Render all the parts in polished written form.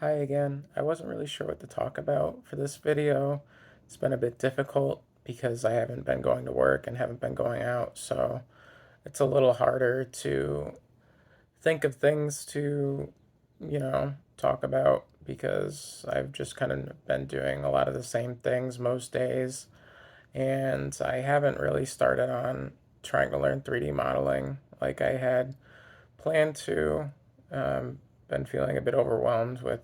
Hi again. I wasn't really sure what to talk about for this video. It's been a bit difficult because I haven't been going to work and haven't been going out, so it's a little harder to think of things to, talk about because I've just kind of been doing a lot of the same things most days, and I haven't really started on trying to learn 3D modeling like I had planned to. Been feeling a bit overwhelmed with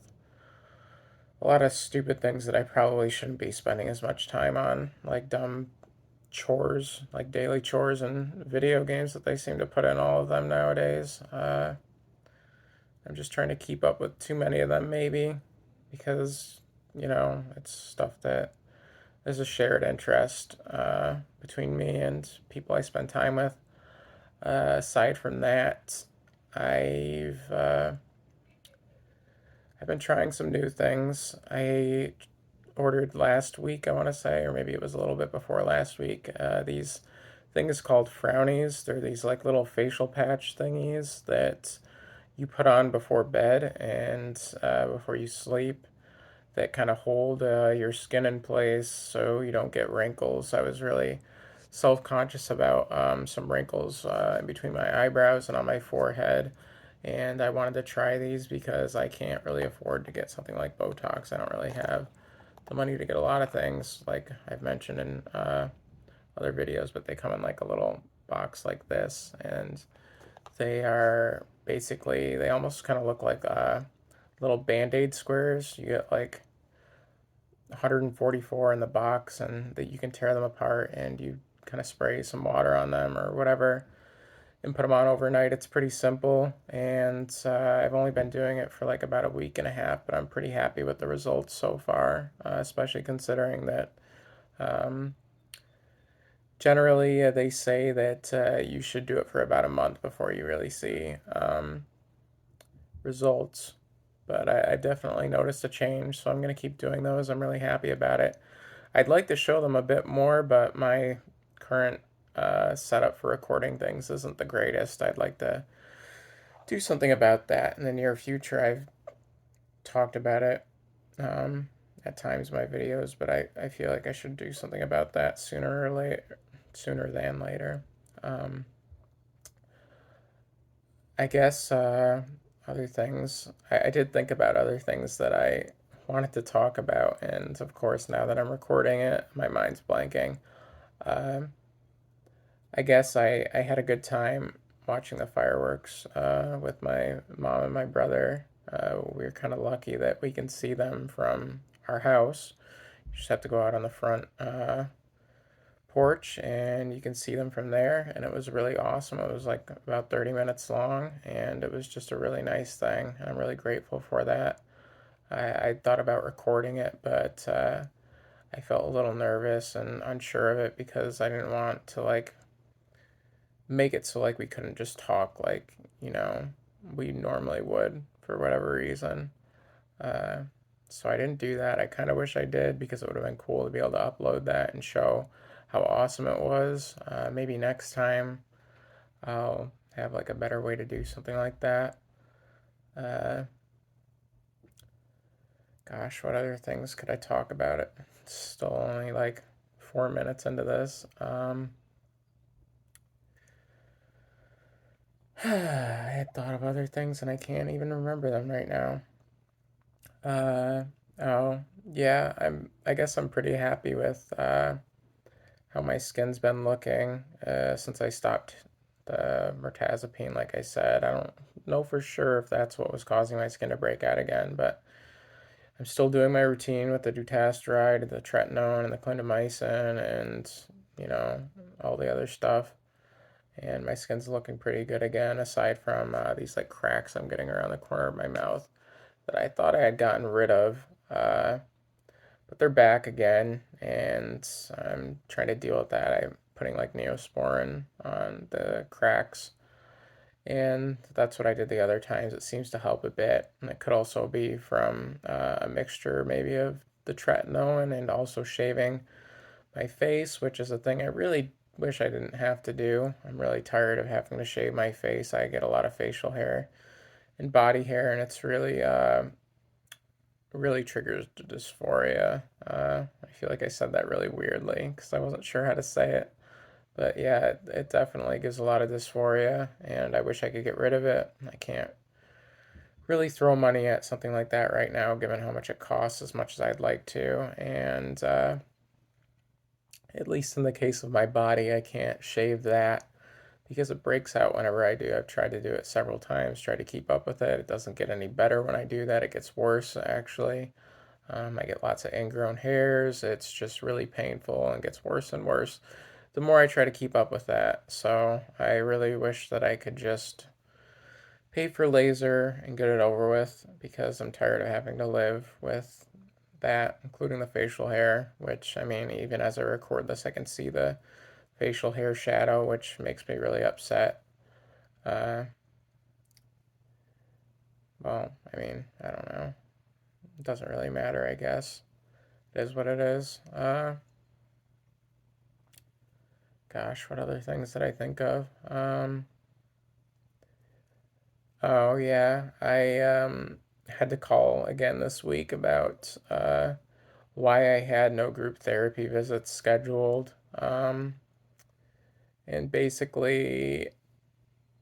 a lot of stupid things that I probably shouldn't be spending as much time on, like dumb chores, like daily chores and video games that they seem to put in all of them nowadays. I'm just trying to keep up with too many of them, maybe, because, it's stuff that is a shared interest between me and people I spend time with. Aside from that, I've uh, I've been trying some new things. I ordered last week, I want to say, or maybe it was a little bit before last week. These things called frownies. They're these like little facial patch thingies that you put on before bed and before you sleep that kind of hold your skin in place so you don't get wrinkles. I was really self conscious about some wrinkles in between my eyebrows and on my forehead. And I wanted to try these because I can't really afford to get something like Botox. I don't really have the money to get a lot of things, like I've mentioned in other videos, but they come in like a little box like this. And they are basically, they almost kind of look like little band aid squares. You get like 144 in the box, and that you can tear them apart and you kind of spray some water on them or whatever and put them on overnight. It's pretty simple, and I've only been doing it for like about a week and a half, but I'm pretty happy with the results so far, especially considering that um, generally they say that you should do it for about a month before you really see results. But I've definitely noticed a change, so I'm going to keep doing those. I'm really happy about it. I'd like to show them a bit more, but my current setup for recording things isn't the greatest. I'd like to do something about that in the near future. I've talked about it um, at times in my videos, but I feel like I should do something about that sooner than later. Um, I guess other things. I did think about other things that I wanted to talk about, and of course, now that I'm recording it, my mind's blanking. Um, I guess I had a good time watching the fireworks with my mom and my brother. We are kind of lucky that we can see them from our house. You just have to go out on the front porch and you can see them from there. And it was really awesome. It was like about 30 minutes long and it was just a really nice thing. I'm really grateful for that. I thought about recording it, but I felt a little nervous and unsure of it because I didn't want to like make it so like we couldn't just talk like we normally would for whatever reason. Uh, so I didn't do that. I kind of wish I did because it would have been cool to be able to upload that and show how awesome it was. Maybe next time I'll have like a better way to do something like that. Uh, Gosh, what other things could I talk about? It still only like 4 minutes into this. I had thought of other things and I can't even remember them right now. Uh, oh, yeah, I guess I'm pretty happy with how my skin's been looking since I stopped the mirtazapine, like I said. I don't know for sure if that's what was causing my skin to break out again, but I'm still doing my routine with the dutasteride, the tretinoin, and the clindamycin, and, you know, all the other stuff. And my skin's looking pretty good again, aside from these like cracks I'm getting around the corner of my mouth that I thought I had gotten rid of. But they're back again, and I'm trying to deal with that. I'm putting like Neosporin on the cracks, and that's what I did the other times. It seems to help a bit, and it could also be from a mixture maybe of the tretinoin and also shaving my face, which is a thing I really wish I didn't have to do. I'm really tired of having to shave my face. I get a lot of facial hair and body hair, and it's really really triggers dysphoria. I feel like I said that really weirdly because I wasn't sure how to say it. But yeah, it definitely gives a lot of dysphoria, and I wish I could get rid of it. I can't really throw money at something like that right now, given how much it costs, as much as I'd like to. And at least in the case of my body, I can't shave that because it breaks out whenever I do. I've tried to do it several times, tried to keep up with it. It doesn't get any better when I do that. It gets worse, actually. I get lots of ingrown hairs. It's just really painful and gets worse and worse the more I try to keep up with that. So I really wish that I could just pay for laser and get it over with because I'm tired of having to live with that, including the facial hair, which, I mean, even as I record this, I can see the facial hair shadow, which makes me really upset. Uh, well, I mean, I don't know. It doesn't really matter, I guess. It is what it is. Gosh, what other things did I think of? Oh yeah, I had to call again this week about why I had no group therapy visits scheduled. And basically,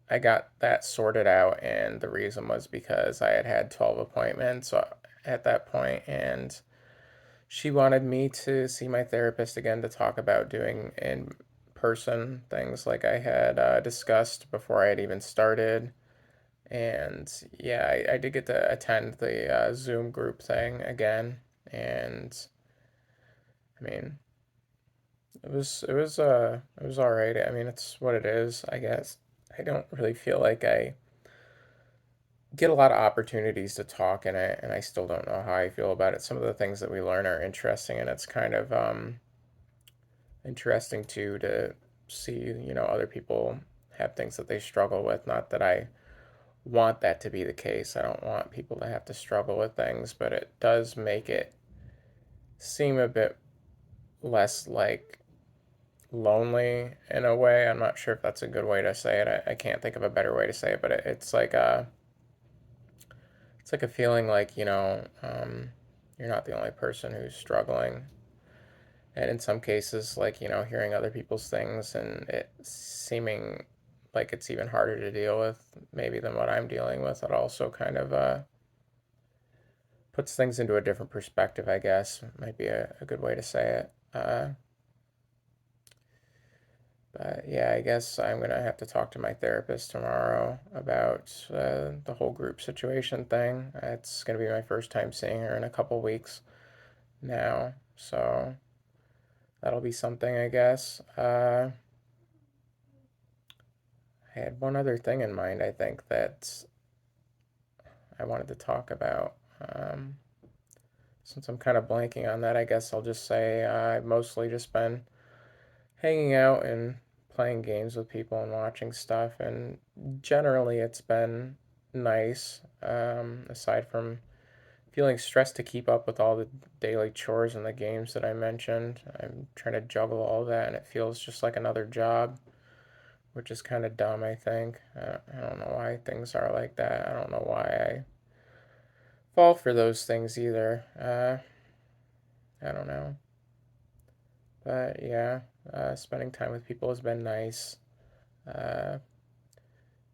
I got that sorted out, and the reason was because I had had 12 appointments at that point, and she wanted me to see my therapist again to talk about doing in person things like I had discussed before I had even started. And yeah, I did get to attend the Zoom group thing again, and I mean, it was all right. I mean, it's what it is, I guess. I don't really feel like I get a lot of opportunities to talk in it, and I still don't know how I feel about it. Some of the things that we learn are interesting, and it's kind of interesting too to see, other people have things that they struggle with. Not that I want that to be the case. I don't want people to have to struggle with things, but it does make it seem a bit less like lonely in a way. I'm not sure if that's a good way to say it. I can't think of a better way to say it, but it's like a feeling like you're not the only person who's struggling, and in some cases, like hearing other people's things and it seeming like it's even harder to deal with maybe than what I'm dealing with. It also kind of puts things into a different perspective, I guess, might be a good way to say it. But yeah, I guess I'm gonna have to talk to my therapist tomorrow about the whole group situation thing. It's gonna be my first time seeing her in a couple weeks now, so that'll be something, I guess. I had one other thing in mind, I think, that I wanted to talk about. Since I'm kind of blanking on that, I guess I'll just say I've mostly just been hanging out and playing games with people and watching stuff, and generally it's been nice. Aside from feeling stressed to keep up with all the daily chores and the games that I mentioned, I'm trying to juggle all that, and it feels just like another job, which is kind of dumb, I think. I don't know why things are like that. I don't know why I fall for those things either. I don't know. But yeah, spending time with people has been nice. Uh,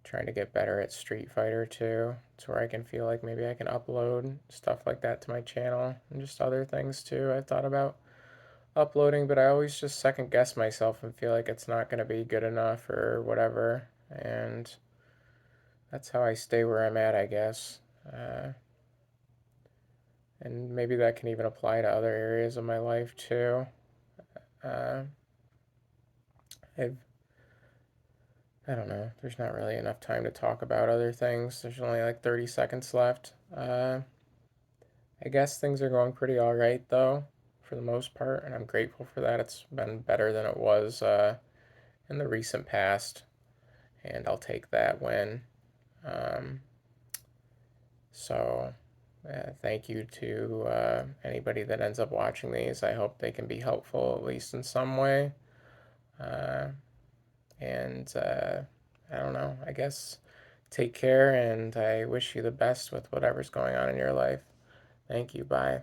Trying to get better at Street Fighter too, to where I can feel like maybe I can upload stuff like that to my channel and just other things too. I thought about uploading, but I always just second guess myself and feel like it's not going to be good enough or whatever. And that's how I stay where I'm at, I guess. Uh, and maybe that can even apply to other areas of my life too. Uh, I've I don't know. There's not really enough time to talk about other things. There's only like 30 seconds left. I guess things are going pretty all right though, for the most part, and I'm grateful for that. It's been better than it was in the recent past, and I'll take that win. Um, so, thank you to anybody that ends up watching these. I hope they can be helpful at least in some way. Uh, and I don't know. I guess take care, and I wish you the best with whatever's going on in your life. Thank you. Bye.